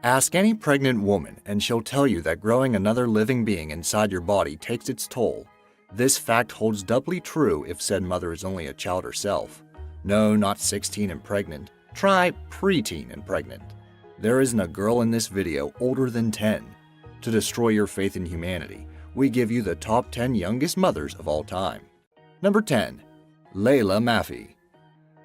Ask any pregnant woman and she'll tell you that growing another living being inside your body takes its toll. This fact holds doubly true if said mother is only a child herself. No, not 16 and pregnant. Try preteen and pregnant. There isn't a girl in this video older than 10. To destroy your faith in humanity, we give you the top 10 youngest mothers of all time. Number 10. Layla Maffey.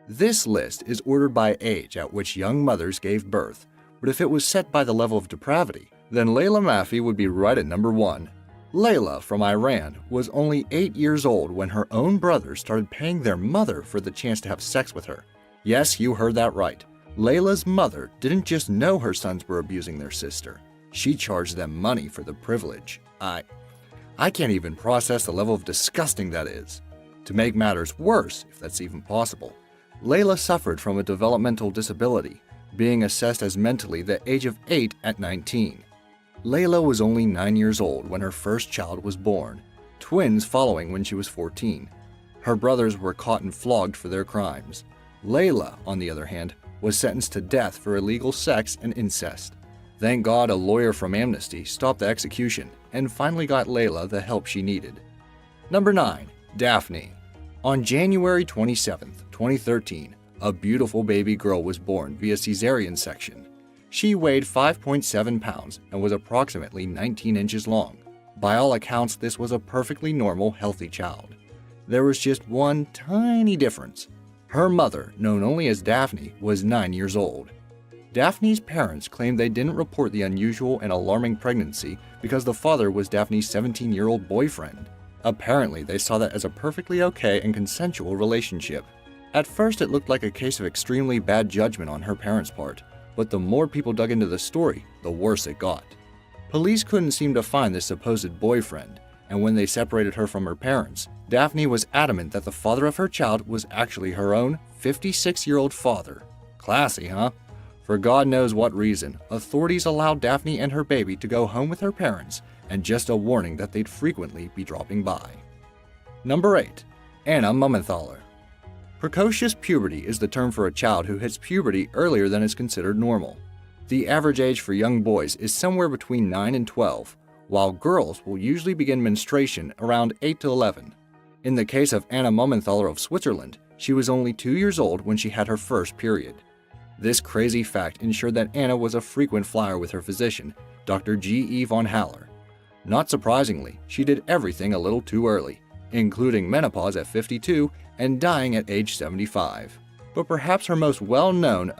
This list is ordered by age at which young mothers gave birth, but if it was set by the level of depravity, then Layla Maffey would be right at number 1. Layla from Iran was only 8 years old when her own brothers started paying their mother for the chance to have sex with her. Yes, you heard that right. Layla's mother didn't just know her sons were abusing their sister. She charged them money for the privilege. I can't even process the level of disgusting that is. To make matters worse, if that's even possible, Layla suffered from a developmental disability, being assessed as mentally the age of 8 at 19. Layla was only 9 years old when her first child was born, twins following when she was 14. Her brothers were caught and flogged for their crimes. Layla, on the other hand, was sentenced to death for illegal sex and incest. Thank God a lawyer from Amnesty stopped the execution and finally got Layla the help she needed. Number 9. Daphne. On January 27, 2013, a beautiful baby girl was born via cesarean section. She weighed 5.7 pounds and was approximately 19 inches long. By all accounts, this was a perfectly normal, healthy child. There was just one tiny difference. Her mother, known only as Daphne, was 9 years old. Daphne's parents claimed they didn't report the unusual and alarming pregnancy because the father was Daphne's 17-year-old boyfriend. Apparently, they saw that as a perfectly okay and consensual relationship. At first, it looked like a case of extremely bad judgment on her parents' part, but the more people dug into the story, the worse it got. Police couldn't seem to find this supposed boyfriend, and when they separated her from her parents, Daphne was adamant that the father of her child was actually her own 56-year-old father. Classy, huh? For God knows what reason, authorities allowed Daphne and her baby to go home with her parents, and just a warning that they'd frequently be dropping by. Number 8. Anna Mumenthaler. Precocious puberty is the term for a child who hits puberty earlier than is considered normal. The average age for young boys is somewhere between 9 and 12, while girls will usually begin menstruation around 8 to 11. In the case of Anna Mumenthaler of Switzerland, she was only 2 years old when she had her first period. This crazy fact ensured that Anna was a frequent flyer with her physician, Dr. G.E. von Haller. Not surprisingly, she did everything a little too early, including menopause at 52 and dying at age 75. But perhaps her most well-known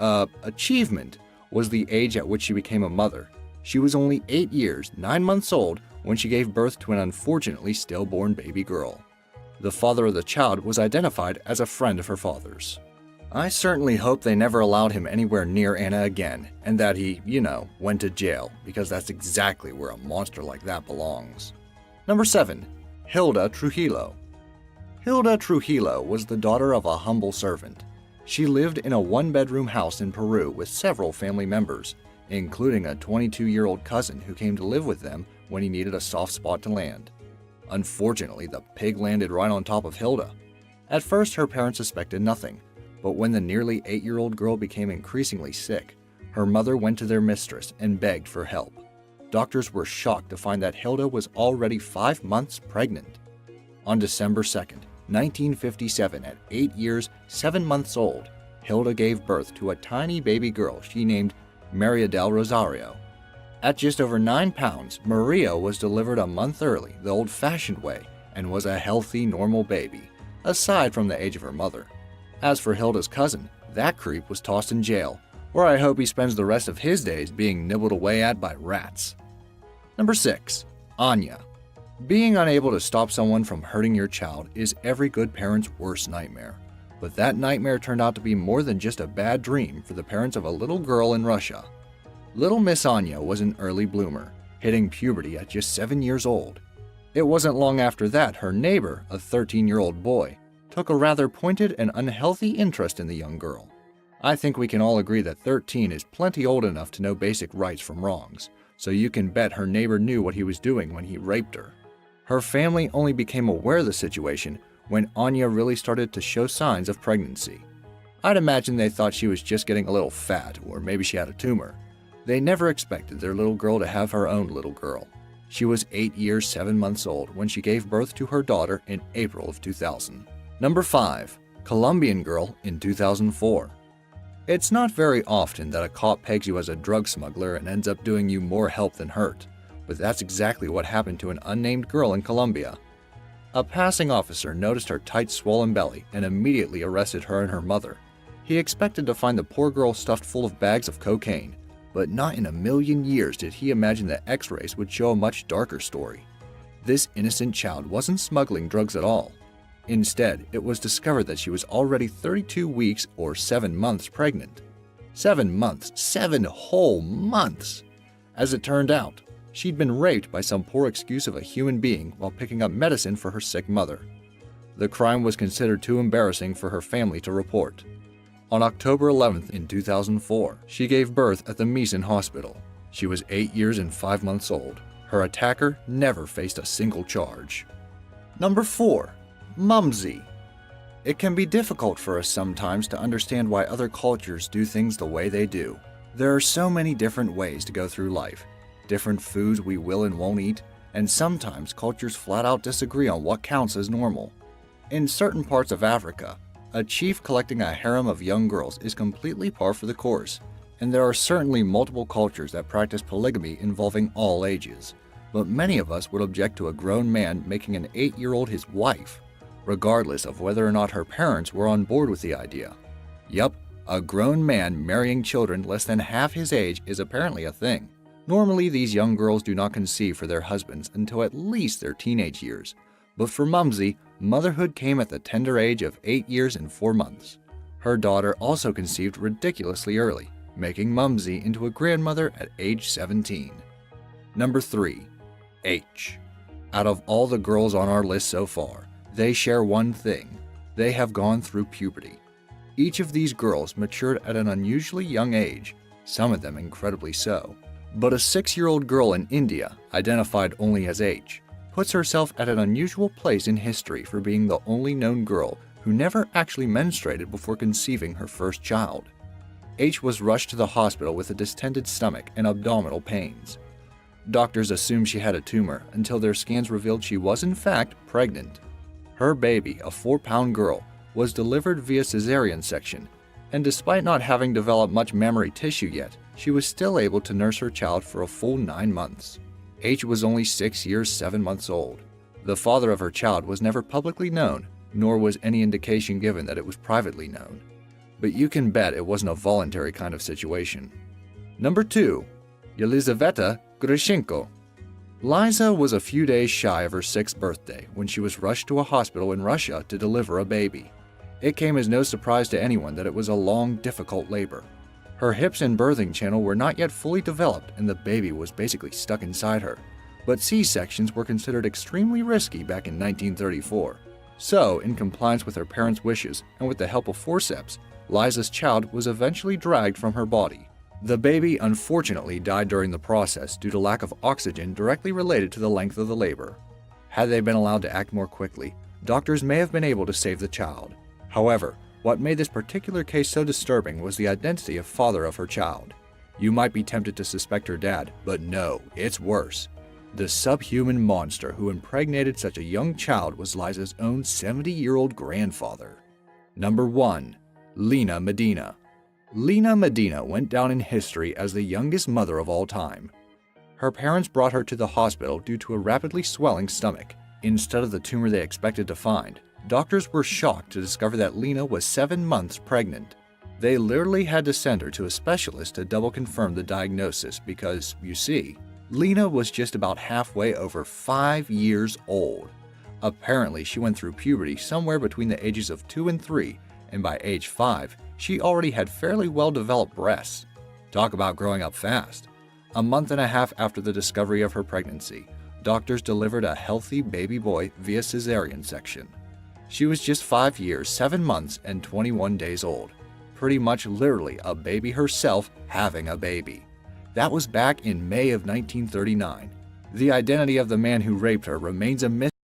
achievement was the age at which she became a mother. She was only 8 years, 9 months old when she gave birth to an unfortunately stillborn baby girl. The father of the child was identified as a friend of her father's. I certainly hope they never allowed him anywhere near Anna again, and that he, went to jail, because that's exactly where a monster like that belongs. Number 7. Hilda Trujillo. Hilda Trujillo was the daughter of a humble servant. She lived in a one-bedroom house in Peru with several family members, including a 22-year-old cousin who came to live with them when he needed a soft spot to land. Unfortunately, the pig landed right on top of Hilda. At first, her parents suspected nothing. But when the nearly 8-year-old girl became increasingly sick, her mother went to their mistress and begged for help. Doctors were shocked to find that Hilda was already 5 months pregnant. On December 2nd, 1957, at 8 years, 7 months old, Hilda gave birth to a tiny baby girl she named Maria del Rosario. At just over 9 pounds, Maria was delivered a month early, the old-fashioned way, and was a healthy, normal baby, aside from the age of her mother. As for Hilda's cousin, that creep was tossed in jail, where I hope he spends the rest of his days being nibbled away at by rats. Number 6. Anya. Being unable to stop someone from hurting your child is every good parent's worst nightmare. But that nightmare turned out to be more than just a bad dream for the parents of a little girl in Russia. Little Miss Anya was an early bloomer, hitting puberty at just 7 years old. It wasn't long after that her neighbor, a 13-year-old boy, took a rather pointed and unhealthy interest in the young girl. I think we can all agree that 13 is plenty old enough to know basic rights from wrongs, so you can bet her neighbor knew what he was doing when he raped her. Her family only became aware of the situation when Anya really started to show signs of pregnancy. I'd imagine they thought she was just getting a little fat, or maybe she had a tumor. They never expected their little girl to have her own little girl. She was 8 years 7 months old when she gave birth to her daughter in April of 2000. Number 5. Colombian girl in 2004. It's not very often that a cop pegs you as a drug smuggler and ends up doing you more help than hurt, but that's exactly what happened to an unnamed girl in Colombia. A passing officer noticed her tight, swollen belly and immediately arrested her and her mother. He expected to find the poor girl stuffed full of bags of cocaine, but not in a million years did he imagine that X-rays would show a much darker story. This innocent child wasn't smuggling drugs at all. Instead, it was discovered that she was already 32 weeks or 7 months pregnant. 7 months, 7 whole months! As it turned out, she'd been raped by some poor excuse of a human being while picking up medicine for her sick mother. The crime was considered too embarrassing for her family to report. On October 11th in 2004, she gave birth at the Mission Hospital. She was 8 years and 5 months old. Her attacker never faced a single charge. Number 4. Mumsy. It can be difficult for us sometimes to understand why other cultures do things the way they do. There are so many different ways to go through life, different foods we will and won't eat, and sometimes cultures flat out disagree on what counts as normal. In certain parts of Africa, a chief collecting a harem of young girls is completely par for the course, and there are certainly multiple cultures that practice polygamy involving all ages. But many of us would object to a grown man making an 8-year-old his wife, regardless of whether or not her parents were on board with the idea. Yup, a grown man marrying children less than half his age is apparently a thing. Normally, these young girls do not conceive for their husbands until at least their teenage years. But for Mumsy, motherhood came at the tender age of 8 years and 4 months. Her daughter also conceived ridiculously early, making Mumsy into a grandmother at age 17. Number 3. H. Out of all the girls on our list so far, they share one thing. They have gone through puberty. Each of these girls matured at an unusually young age, some of them incredibly so. But a 6-year-old girl in India, identified only as H, puts herself at an unusual place in history for being the only known girl who never actually menstruated before conceiving her first child. H was rushed to the hospital with a distended stomach and abdominal pains. Doctors assumed she had a tumor until their scans revealed she was in fact pregnant. Her baby, a 4-pound girl, was delivered via cesarean section, and despite not having developed much mammary tissue yet, she was still able to nurse her child for a full 9 months. H was only 6 years 7 months old. The father of her child was never publicly known, nor was any indication given that it was privately known. But you can bet it wasn't a voluntary kind of situation. Number 2. Yelizaveta Grushenko. Liza was a few days shy of her 6th birthday when she was rushed to a hospital in Russia to deliver a baby. It came as no surprise to anyone that it was a long, difficult labor. Her hips and birthing channel were not yet fully developed and the baby was basically stuck inside her. But C-sections were considered extremely risky back in 1934. So, in compliance with her parents' wishes and with the help of forceps, Liza's child was eventually dragged from her body. The baby unfortunately died during the process due to lack of oxygen directly related to the length of the labor. Had they been allowed to act more quickly, doctors may have been able to save the child. However, what made this particular case so disturbing was the identity of father of her child. You might be tempted to suspect her dad, but no, it's worse. The subhuman monster who impregnated such a young child was Liza's own 70-year-old grandfather. Number 1. Lena Medina. Lena Medina went down in history as the youngest mother of all time. Her parents brought her to the hospital due to a rapidly swelling stomach. Instead of the tumor they expected to find, doctors were shocked to discover that Lena was 7 months pregnant. They literally had to send her to a specialist to double confirm the diagnosis because, you see, Lena was just about halfway over 5 years old. Apparently, she went through puberty somewhere between the ages of 2 and 3, and by age 5, she already had fairly well-developed breasts. Talk about growing up fast. A month and a half after the discovery of her pregnancy, doctors delivered a healthy baby boy via cesarean section. She was just 5 years, 7 months, and 21 days old. Pretty much literally a baby herself having a baby. That was back in May of 1939. The identity of the man who raped her remains a mystery